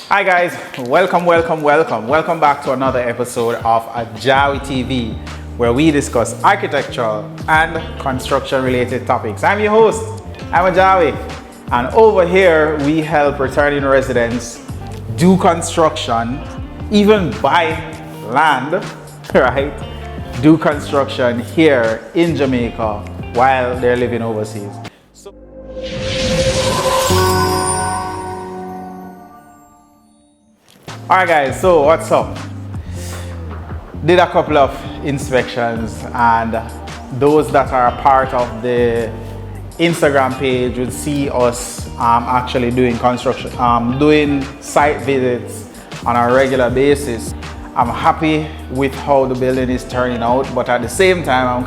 Hi guys, welcome back to another episode of AJAWI TV, where we discuss architectural and construction related topics. I'm your host, I'm AJAWI, and over here we help returning residents do construction, even buy land, right? Do construction here in Jamaica while they're living overseas. Alright guys, so what's up? Did a couple of inspections, and those that are a part of the Instagram page would see us actually doing construction, doing site visits on a regular basis. I'm happy with how the building is turning out, but at the same time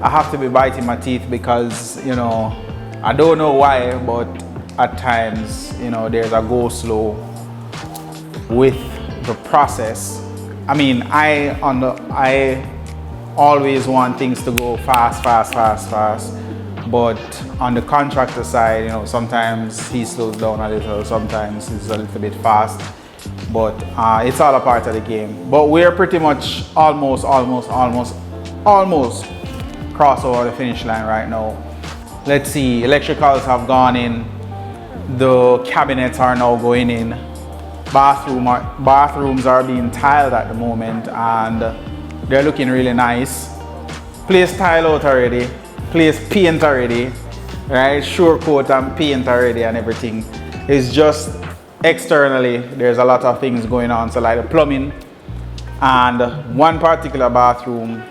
I have to be biting my teeth because, you know, I don't know why, but at times, you know, there's a go slow with the process. I mean, I always want things to go fast, but on the contractor side, you know, sometimes he slows down a little, sometimes he's a little bit fast, but it's all a part of the game. But we're pretty much almost cross over the finish line right now. Let's see, electricals have gone in, the cabinets are now going in, bathrooms are being tiled at the moment, and they're looking really nice. Place tile out already, place paint already, right? Sure coat and paint already and everything. It's just externally, there's a lot of things going on. So like the plumbing, and one particular bathroom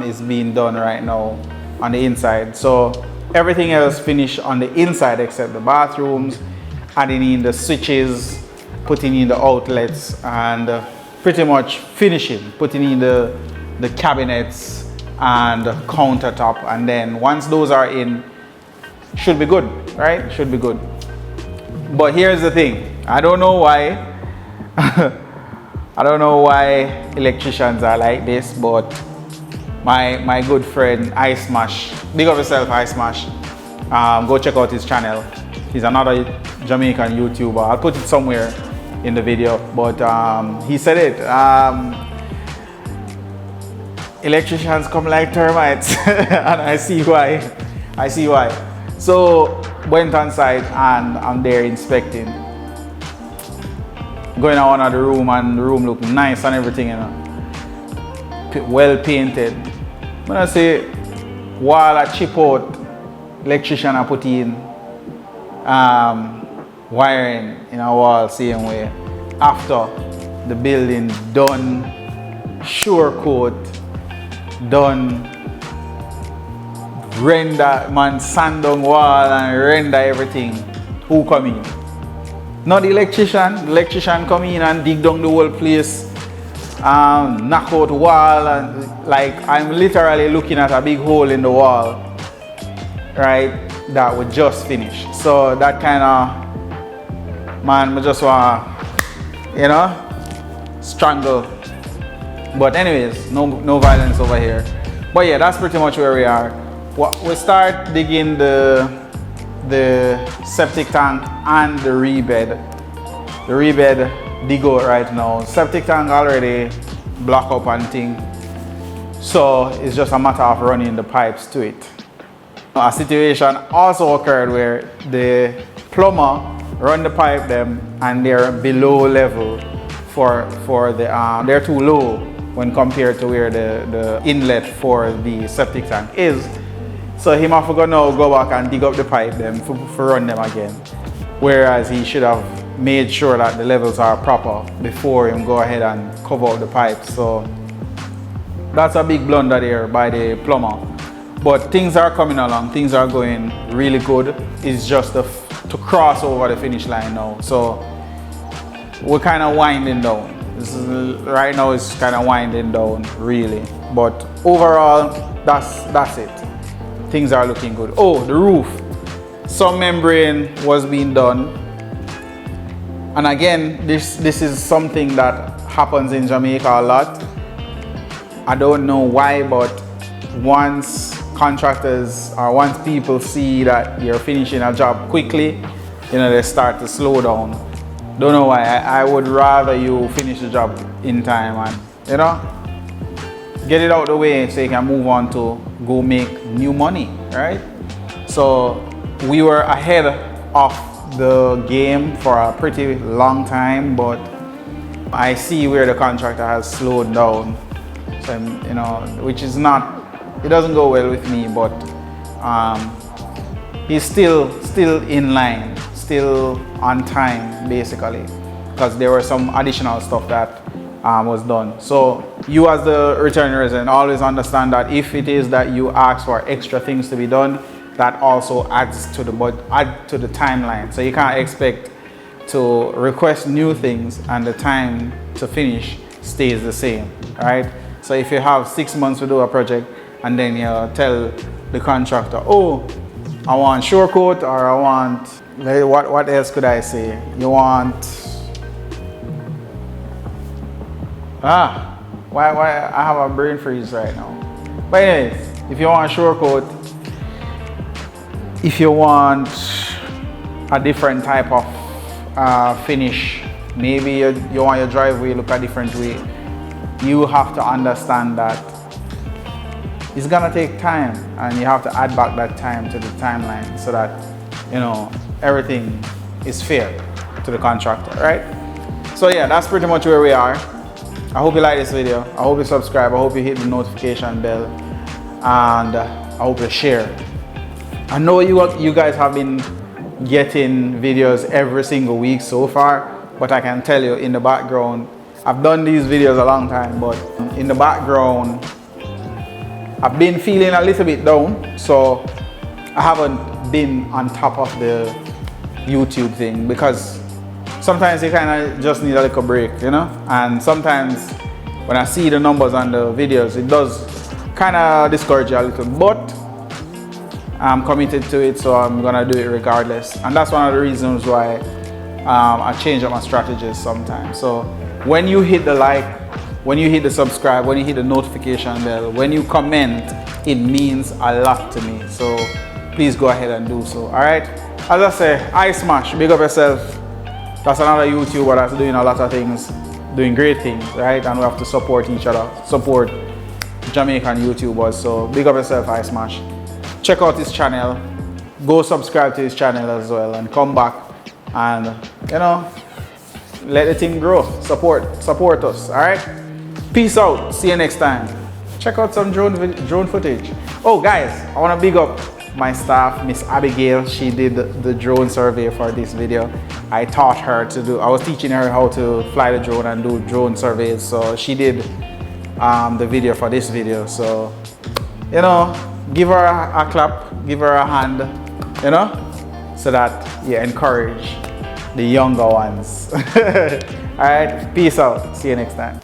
is being done right now on the inside. So everything else finished on the inside except the bathrooms, adding in the switches, putting in the outlets, and pretty much finishing, putting in the cabinets and the countertop. And then once those are in, should be good, right? Should be good. But here's the thing, I don't know why I don't know why electricians are like this, but my good friend Ice Smash, big up yourself Ice Smash, go check out his channel. He's another Jamaican YouTuber. I'll put it somewhere in the video, but he said it, electricians come like termites and I see why. So went on site and I'm there inspecting, going on another room, and the room looked nice and everything, you know, well painted. When I say wall I chip out, electrician I put in wiring in a wall same way. After the building done, sure coat done, render, man, sand down wall and render everything. Who come in? Not the electrician. The electrician come in and dig down the whole place, knock out wall, and like I'm literally looking at a big hole in the wall, right, that we just finished. So that kind of, man, I just want, you know, strangle. But anyways, no violence over here. But yeah, that's pretty much where we are. We start digging the septic tank and the rebed. The rebed dig out right now. Septic tank already block up and thing. So it's just a matter of running the pipes to it. A situation also occurred where the plumber run the pipe them and they're below level for the they're too low when compared to where the inlet for the septic tank is. So him have to now go back and dig up the pipe them for run them again, whereas he should have made sure that the levels are proper before him go ahead and cover up the pipes. So that's a big blunder there by the plumber. But things are coming along, things are going really good. It's just to cross over the finish line now. So we're kind of winding down. Right now it's kind of winding down really. But overall, that's it. Things are looking good. Oh, the roof. Some membrane was being done. And again, this is something that happens in Jamaica a lot. I don't know why, but once contractors or once people see that you're finishing a job quickly, you know, they start to slow down. Don't know why. I would rather you finish the job in time and, you know, get it out the way so you can move on to go make new money, right? So we were ahead of the game for a pretty long time, but I see where the contractor has slowed down. So, you know, which is not, it doesn't go well with me, but he's still in line, still on time, basically, because there were some additional stuff that was done. So you as the returning resident always understand that if it is that you ask for extra things to be done, that also adds to the timeline. So you can't expect to request new things and the time to finish stays the same, right? So if you have 6 months to do a project and then you tell the contractor, oh, I want shore coat, or I want, what else could I say? You want, why I have a brain freeze right now. But anyways, if you want a shore coat, if you want a different type of finish, maybe you want your driveway look a different way, you have to understand that it's gonna take time, and you have to add back that time to the timeline so that, you know, everything is fair to the contractor, right? So yeah, that's pretty much where we are. I hope you like this video. I hope you subscribe. I hope you hit the notification bell, and I hope you share. I know you guys have been getting videos every single week so far, but I can tell you in the background, I've done these videos a long time, but in the background, I've been feeling a little bit down, so I haven't been on top of the YouTube thing, because sometimes you kind of just need a little break, you know? And sometimes when I see the numbers on the videos, it does kind of discourage you a little, but I'm committed to it, so I'm gonna do it regardless. And that's one of the reasons why I change up my strategies sometimes. So when you hit the like, when you hit the subscribe, when you hit the notification bell, when you comment, it means a lot to me. So please go ahead and do so, all right? As I say, I Smash, big up yourself. That's another YouTuber that's doing a lot of things, doing great things, right? And we have to support each other, support Jamaican YouTubers. So big up yourself, I Smash. Check out his channel, go subscribe to his channel as well, and come back and, you know, let the thing grow. Support us, all right? Peace out. See you next time. Check out some drone footage. Oh guys, I want to big up my staff, Miss Abigail. She did the drone survey for this video. I taught her to do, I was teaching her how to fly the drone and do drone surveys. So she did the video for this video. So, you know, give her a clap, give her a hand, you know, so that you encourage the younger ones. All right, peace out. See you next time.